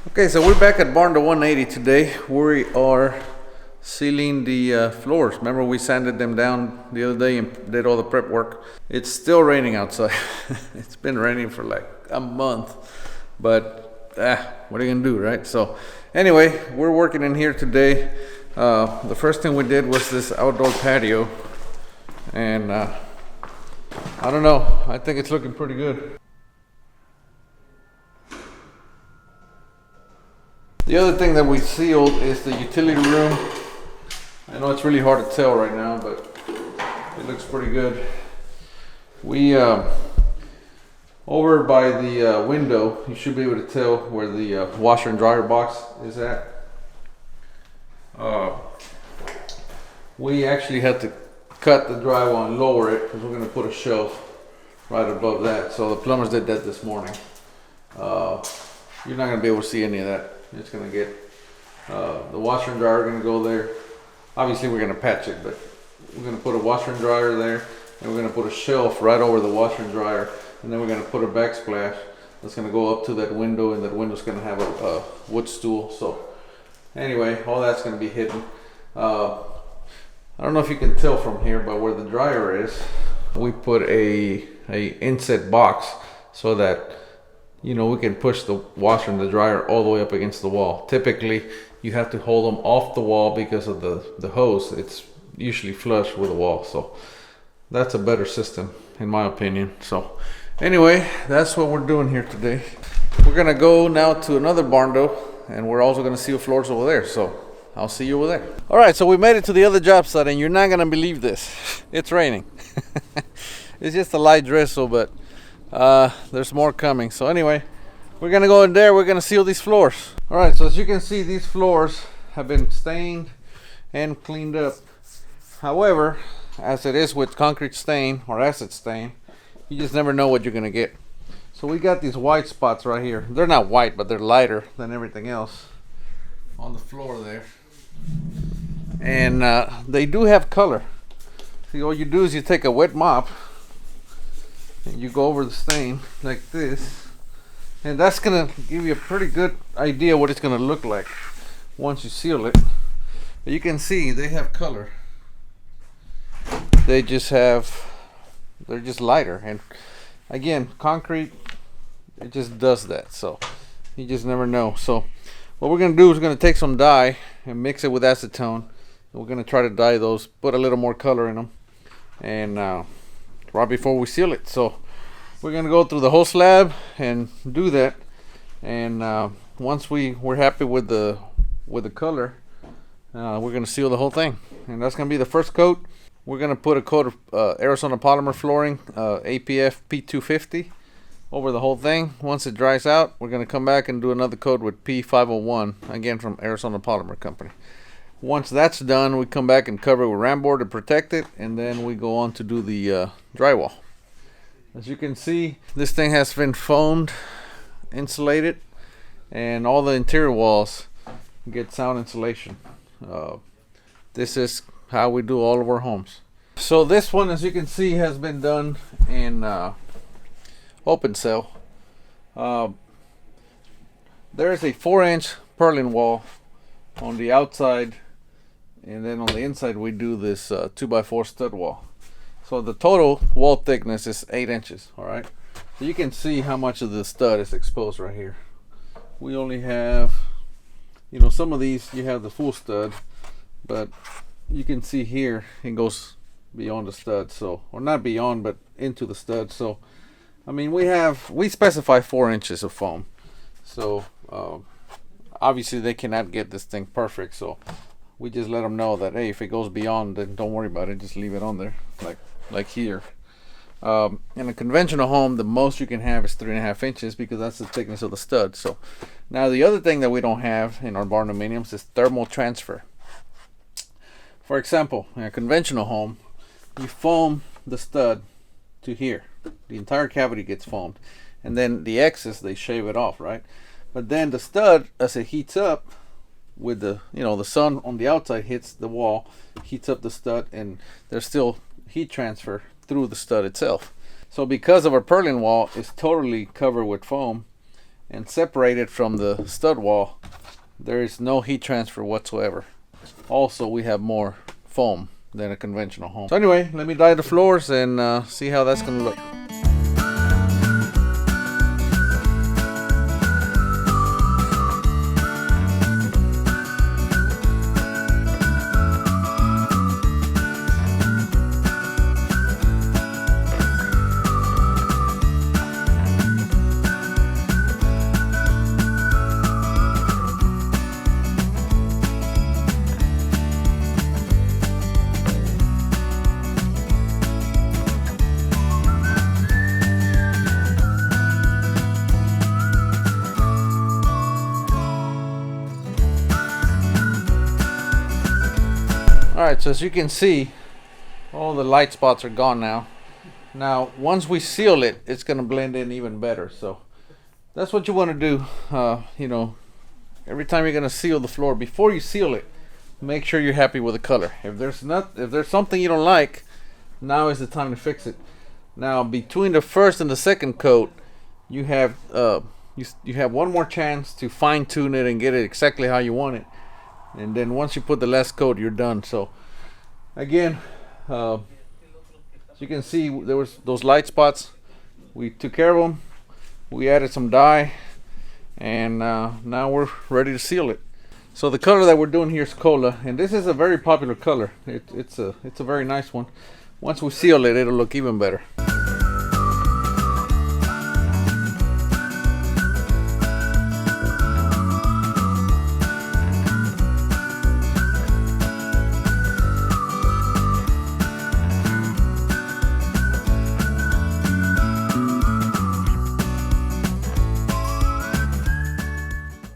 Okay, so we're back at Barn to 180 today. We are sealing the floors. Remember we sanded them down the other day and did all the prep work. It's still raining outside. It's been raining for like a month, but what are you gonna do, right? So anyway, we're working in here today. The first thing we did was this outdoor patio, and I don't know, I think it's looking pretty good. The other thing that we sealed is the utility room. I know it's really hard to tell right now, but it looks pretty good. We over by the window, you should be able to tell where the washer and dryer box is at. We actually had to cut the drywall and lower it because we're going to put a shelf right above that. So the plumbers did that this morning. You're not going to be able to see any of that. It's going to get the washer and dryer are going to go there. Obviously we're going to patch it, but we're going to put a washer and dryer there, and we're going to put a shelf right over the washer and dryer, and then we're going to put a backsplash that's going to go up to that window, and that window's going to have a wood stool. So anyway, all that's going to be hidden. I don't know if you can tell from here, but where the dryer is, we put a inset box so that we can push the washer and the dryer all the way up against the wall. Typically, you have to hold them off the wall because of the hose. It's usually flush with the wall. So that's a better system, in my opinion. So anyway, that's what we're doing here today. We're going to go now to another barn though, and we're also going to seal floors over there. So I'll see you over there. All right, so we made it to the other job site, and you're not going to believe this. It's raining. It's just a light drizzle, but there's more coming. So anyway, we're gonna go in there. We're gonna seal these floors. All right, so as you can see, these floors have been stained and cleaned up. However, as it is with concrete stain or acid stain, you just never know what you're gonna get. So we got these white spots right here. They're not white, but they're lighter than everything else on the floor there, and they do have color. See, all you do is you take a wet mop and you go over the stain like this, and that's gonna give you a pretty good idea what it's gonna look like once you seal it. But you can see they have color. They're just lighter, and again, concrete, it just does that, so you just never know. So what we're gonna do is we're gonna take some dye and mix it with acetone, and we're gonna try to dye those, put a little more color in them, and right before we seal it. So we're gonna go through the whole slab and do that, and once we're happy with the color, we're gonna seal the whole thing, and that's gonna be the first coat. We're gonna put a coat of Arizona polymer flooring, APF P250, over the whole thing. Once it dries out, we're gonna come back and do another coat with P501, again from Arizona Polymer Company. Once that's done, we come back and cover it with ram board to protect it, and then we go on to do the drywall. As you can see, this thing has been foamed, insulated, and all the interior walls get sound insulation. This is how we do all of our homes. So this one, as you can see, has been done in open cell. There's a 4-inch purlin wall on the outside, and then on the inside we do this 2x4 stud wall. So the total wall thickness is 8 inches. All right, so you can see how much of the stud is exposed right here. We only have, some of these you have the full stud, but you can see here it goes beyond the stud, so, or not beyond, but into the stud. So I mean, we specify 4 inches of foam. So obviously they cannot get this thing perfect, so we just let them know that, hey, if it goes beyond, then don't worry about it, just leave it on there, like here. In a conventional home, the most you can have is 3.5 inches, because that's the thickness of the stud. So now the other thing that we don't have in our barndominiums is thermal transfer. For example, in a conventional home, you foam the stud to here. The entire cavity gets foamed, and then the excess, they shave it off, right? But then the stud, as it heats up with the sun on the outside hits the wall, heats up the stud, and there's still heat transfer through the stud itself. So because of our purlin wall is totally covered with foam, and separate it from the stud wall, there is no heat transfer whatsoever. Also, we have more foam than a conventional home. So anyway, let me dye the floors and see how that's gonna look. Alright, so as you can see, all the light spots are gone now. Now, once we seal it, it's going to blend in even better. So that's what you want to do. You know, every time you're going to seal the floor, before you seal it, make sure you're happy with the color. If there's something you don't like, now is the time to fix it. Now, between the first and the second coat, you have you have one more chance to fine tune it and get it exactly how you want it. And then once you put the last coat, you're done. So again, as you can see, there was those light spots. We took care of them. We added some dye, and now we're ready to seal it. So the color that we're doing here is cola, and this is a very popular color. It's a very nice one. Once we seal it, it'll look even better.